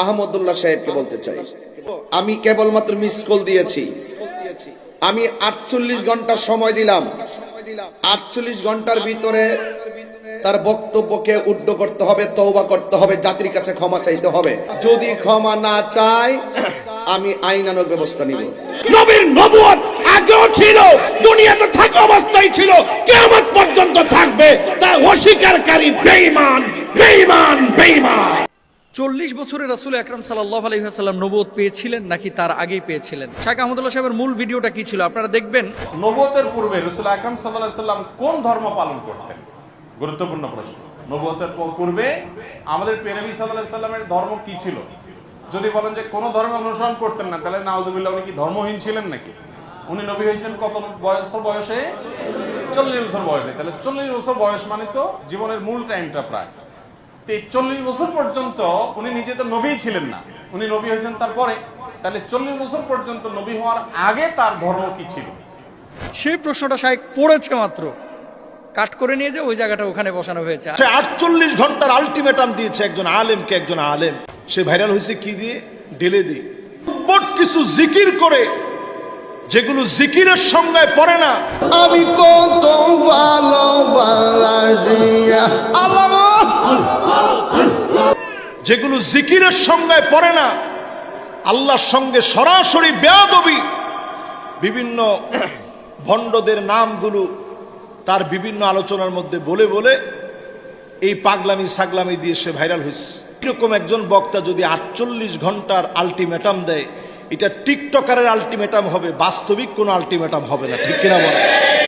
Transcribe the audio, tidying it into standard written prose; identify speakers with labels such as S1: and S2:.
S1: আহমদুল্লাহ সাহেবকে বলতে চাই, আমি কেবলমাত্র মিস কল দিয়েছি। আমি 48 ঘন্টা সময় দিলাম। 48 ঘন্টার ভিতরে তার বক্তব্যকে উড্ড করতে হবে, তওবা করতে হবে, জাতির কাছে ক্ষমা চাইতে হবে। যদি ক্ষমা না চায়, আমি আইনানুগ ব্যবস্থা নিব।
S2: নবীর নবুয়ত আগেও ছিল, দুনিয়াতে থাকা অবস্থায় ছিল, কিয়ামত পর্যন্ত থাকবে। তা অস্বীকারী বেঈমান, বেঈমান, বেঈমান।
S3: 40 বছরে রাসূল আকরাম সাল্লাল্লাহু আলাইহি ওয়াসাল্লাম নবুয়ত পেয়েছিলেন নাকি তার আগেই পেয়েছিলেন? শাইখ আহমদুল্লাহ সাহেবের মূল ভিডিওটা কি ছিল আপনারা দেখবেন।
S4: নবুয়তের পূর্বে রাসূল আকরাম সাল্লাল্লাহু আলাইহি ওয়াসাল্লাম কোন ধর্ম পালন করতেন? গুরুত্বপূর্ণ প্রশ্ন। নবুয়তের পূর্বে আমাদের প্রিয় নবী সাল্লাল্লাহু আলাইহি ওয়াসাল্লামের ধর্ম কি ছিল? যদি বলেন যে কোন ধর্ম অনুসরণ করতেন না, তাহলে নাউজুবিল্লাহ উনি কি ধর্মহীন ছিলেন নাকি? উনি নবী হয়েছেন কত বয়সে? 40 বছর বয়সে। তাহলে 40 বছর বয়স মানে তো জীবনের মূল টাইমটা প্রায়। 40 বছর পর্যন্ত উনি নিজে তো নবী ছিলেন না, উনি নবী হয়েছেন তারপরে। তাহলে 40 বছর পর্যন্ত নবী হওয়ার আগে তার ধর্ম কি ছিল?
S3: সেই প্রশ্নটা শাইখ পড়েছে মাত্র, কাট করে নিয়ে যে ওই জায়গাটা ওখানে বসানো হয়েছে।
S5: 48 ঘন্টার আলটিমেটাম দিয়েছে একজন আলেমকে। একজন আলেম সে ভাইরাল হয়েছে কি দিয়ে? ঢেলে দিয়ে বট কিছু জিকির করে, যেগুলো জিকিরের সংজ্ঞায় পড়ে না।
S1: আমি কত ভালোবাসি আল্লাহ,
S5: যেগুলো জিকিরের সংজ্ঞায় পড়ে না, আল্লাহর সঙ্গে সরাসরি বেয়াদবি, বিভিন্ন ভণ্ডদের নামগুলো তার বিভিন্ন আলোচনার মধ্যে বলে বলে এই পাগলামি সাগলামি দিয়ে সে ভাইরাল হয়েছে। এরকম একজন বক্তা যদি 48 ঘন্টার আলটিমেটাম দেয়, এটা টিকটকারের আলটিমেটাম হবে, বাস্তবিক কোনো আলটিমেটাম হবে না। ঠিক কিনা বলে?